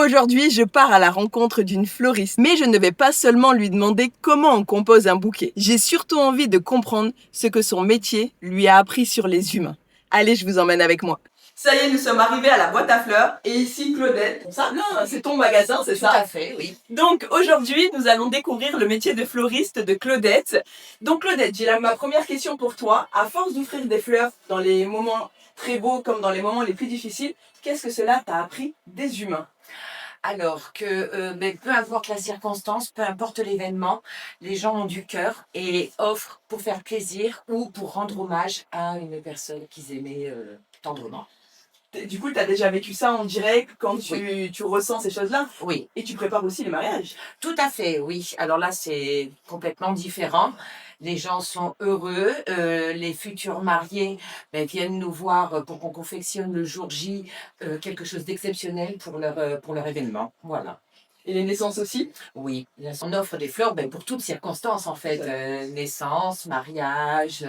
Aujourd'hui, je pars à la rencontre d'une fleuriste, mais je ne vais pas seulement lui demander comment on compose un bouquet. J'ai surtout envie de comprendre ce que son métier lui a appris sur les humains. Allez, je vous emmène avec moi. Ça y est, nous sommes arrivés à la boîte à fleurs. Et ici, Claudette. Ça, non, c'est ton magasin, c'est ça? Tout à fait, oui. Donc aujourd'hui, nous allons découvrir le métier de fleuriste de Claudette. Donc Claudette, ma première question pour toi. À force d'offrir des fleurs dans les moments très beaux comme dans les moments les plus difficiles, qu'est-ce que cela t'a appris des humains? Alors que peu importe la circonstance, peu importe l'événement, les gens ont du cœur et offrent pour faire plaisir ou pour rendre hommage à une personne qu'ils aimaient tendrement. Du coup, tu as déjà vécu ça en direct quand Oui. tu ressens ces choses-là? Oui, Et tu prépares aussi les mariages? tout à fait, oui. Alors là, c'est complètement différent. Les gens sont heureux, les futurs mariés viennent nous voir pour qu'on confectionne le jour J quelque chose d'exceptionnel pour leur événement. Voilà. Et les naissances aussi? Oui, on offre des fleurs pour toutes circonstances en fait. Naissance, mariage,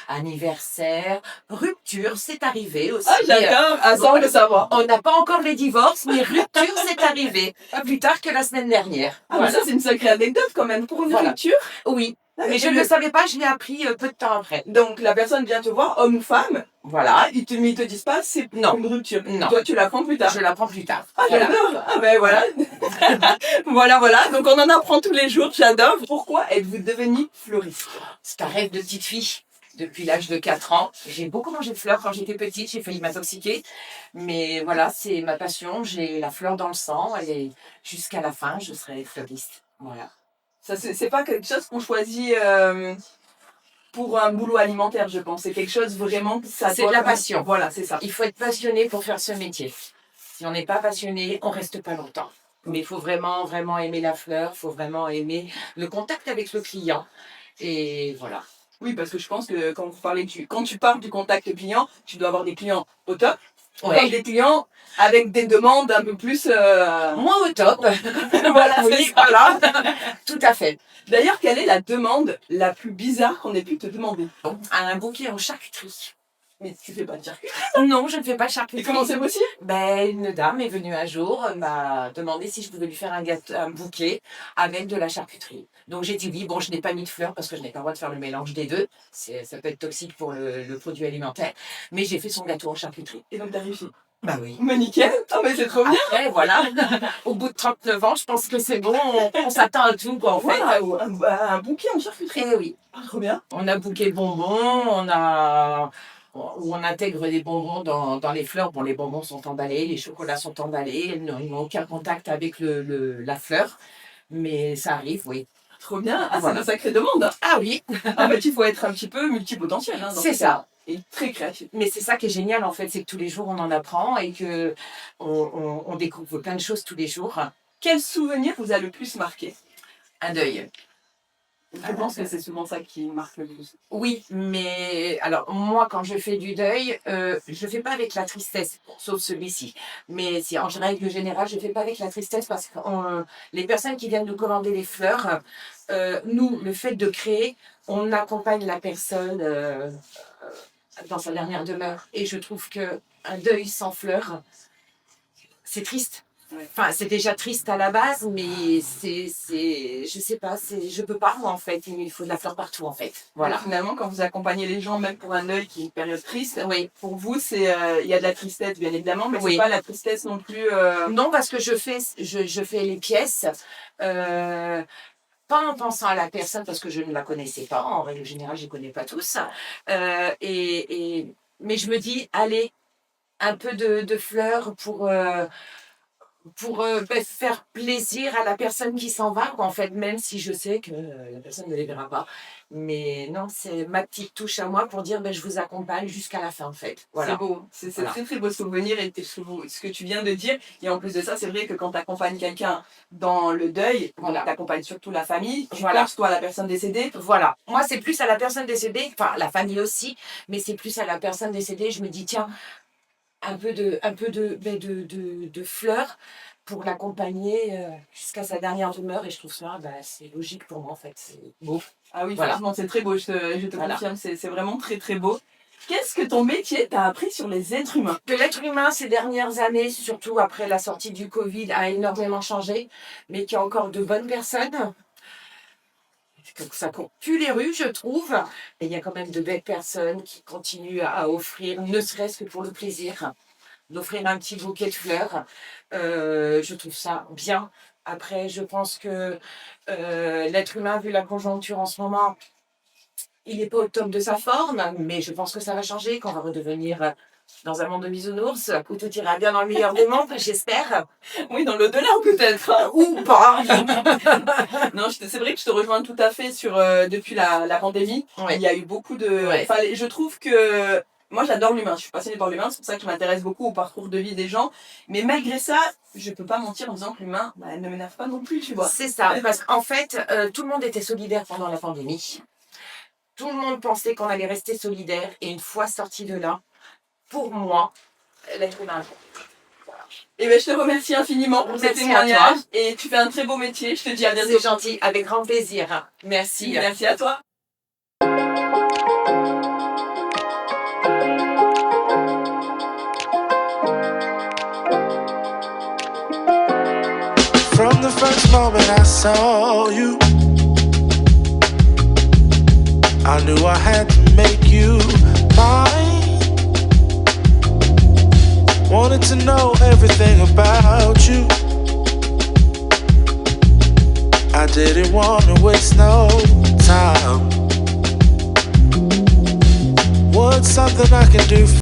anniversaire, rupture, c'est arrivé aussi. Ah, j'adore! Ah, ça, on le savoir. On n'a pas encore les divorces, mais rupture, c'est arrivé. Pas plus tard que la semaine dernière. Ah, mais ça, c'est une sacrée anecdote quand même. Pour une rupture? Oui, Ah, mais je ne le savais pas, je l'ai appris peu de temps après. Donc, la personne vient te voir, homme ou femme. Voilà. Ils te disent pas, c'est Non. une rupture. Non. Toi, tu l'apprends plus tard. Je l'apprends plus tard. Ah, Voilà. j'adore! Ah, ben voilà. Voilà. Donc, on en apprend tous les jours. J'adore. Pourquoi êtes-vous devenue fleuriste? C'est un rêve de petite fille. Depuis l'âge de 4 ans, j'ai beaucoup mangé de fleurs quand j'étais petite, j'ai failli m'intoxiquer. Mais voilà, c'est ma passion, j'ai la fleur dans le sang et jusqu'à la fin, je serai fleuriste. Voilà. Ça, c'est pas quelque chose qu'on choisit pour un boulot alimentaire, je pense. C'est quelque chose vraiment... C'est de la passion. Voilà, c'est ça. Il faut être passionné pour faire ce métier. Si on n'est pas passionné, on reste pas longtemps. Mais il faut vraiment, vraiment aimer la fleur, il faut vraiment aimer le contact avec le client. Et voilà. Oui, parce que je pense que quand tu parles du contact client, tu dois avoir des clients au top, comme des clients avec des demandes un peu plus... Moins au top. Voilà, Oui, voilà. Tout à fait. D'ailleurs, quelle est la demande la plus bizarre qu'on ait pu te demander? Un bouquet en charcuterie. Mais tu fais pas de charcuterie? Non, je ne fais pas de charcuterie. Et comment c'est possible? Une dame est venue un jour, m'a demandé si je pouvais lui faire un bouquet avec de la charcuterie. Donc j'ai dit oui. Bon, je n'ai pas mis de fleurs parce que je n'ai pas le droit de faire le mélange des deux. Ça peut être toxique pour le produit alimentaire. Mais j'ai fait son gâteau en charcuterie. Et donc t'as réussi? Bah oui. Mais nickel! Ah mais c'est trop bien! Après, voilà. Au bout de 39 ans, je pense que c'est bon. On s'attend à tout, quoi, en fait. Waouh, un bouquet en charcuterie! Eh oui. Ah, trop bien! On a bouquet bonbons, où on intègre des bonbons dans les fleurs. Bon, les bonbons sont emballés, les chocolats sont emballés, ils n'ont aucun contact avec la fleur, mais ça arrive, oui. Trop bien! Ah, Voilà. c'est une sacrée demande! Hein. Ah oui, Ah bah il faut être un petit peu multipotentiel. Hein, c'est ça. Et très créatif. Mais c'est ça qui est génial, en fait, c'est que tous les jours, on en apprend et que on découvre plein de choses tous les jours. Quel souvenir vous a le plus marqué? Un deuil. Je pense que c'est souvent ça qui marque le plus. Oui, mais alors moi, quand je fais du deuil, je ne fais pas avec la tristesse, sauf celui-ci. Mais si en règle générale, je ne fais pas avec la tristesse parce que les personnes qui viennent nous commander les fleurs, nous, le fait de créer, on accompagne la personne dans sa dernière demeure. Et je trouve que un deuil sans fleurs, c'est triste. Ouais. Enfin, c'est déjà triste à la base, mais je sais pas, je peux pas, moi, en fait. Il me faut de la fleur partout, en fait. Voilà. Donc, finalement, quand vous accompagnez les gens, même pour un deuil qui est une période triste, Oui. pour vous, il y a de la tristesse, bien évidemment, mais Oui. c'est pas la tristesse non plus. Non, parce que je fais les pièces, pas en pensant à la personne, parce que je ne la connaissais pas. En règle générale, je ne les connais pas tous. Mais je me dis, allez, un peu de fleurs pour faire plaisir à la personne qui s'en va, en fait, même si je sais que la personne ne les verra pas. Mais non, c'est ma petite touche à moi pour dire je vous accompagne jusqu'à la fin, en fait. Voilà. C'est beau, c'est Voilà. très très beau souvenir et ce que tu viens de dire. Et en plus de ça, c'est vrai que quand tu accompagnes quelqu'un dans le deuil, Voilà. tu accompagnes surtout la famille, tu Voilà. penses toi à la personne décédée. Voilà. Moi, c'est plus à la personne décédée, enfin la famille aussi, mais c'est plus à la personne décédée. Je me dis, tiens, un peu de fleurs pour l'accompagner jusqu'à sa dernière demeure. Et je trouve ça, c'est logique pour moi, en fait. C'est beau. Ah oui, Voilà. franchement, c'est très beau, je te Voilà. confirme, c'est vraiment très très beau. Qu'est-ce que ton métier t'a appris sur les êtres humains? Que l'être humain, ces dernières années, surtout après la sortie du Covid, a énormément changé, mais qu'il y a encore de bonnes personnes. Ça court plus les rues, je trouve. Et il y a quand même de belles personnes qui continuent à offrir, ne serait-ce que pour le plaisir, d'offrir un petit bouquet de fleurs. Je trouve ça bien. Après, je pense que l'être humain, vu la conjoncture en ce moment, il n'est pas au top de sa forme, mais je pense que ça va changer, qu'on va redevenir dans un monde de bisounours, où tout ira bien dans le meilleur des mondes, j'espère. Oui, dans l'au-delà peut-être. Ou pas. Non, c'est vrai que je te rejoins tout à fait sur depuis la pandémie. Ouais. Il y a eu beaucoup de. Ouais. Enfin, je trouve que moi j'adore l'humain. Je suis passionnée par l'humain. C'est pour ça que je m'intéresse beaucoup au parcours de vie des gens. Mais malgré ça, je peux pas mentir en disant que l'humain, elle ne m'énerve pas non plus, tu vois. C'est ça, parce qu'en fait, tout le monde était solidaire pendant la pandémie. Tout le monde pensait qu'on allait rester solidaire. Et une fois sorti de là, pour moi, l'être humain. Et ben je te remercie infiniment pour ces Merci à témoignages. toi. Et tu fais un très beau métier. Je te dis à bientôt. C'est gentil, avec grand plaisir. Merci. Merci à toi. From the first moment I saw you, I knew I had to make you mine. Wanted to know everything about you. I didn't want to waste no time. What's something I can do for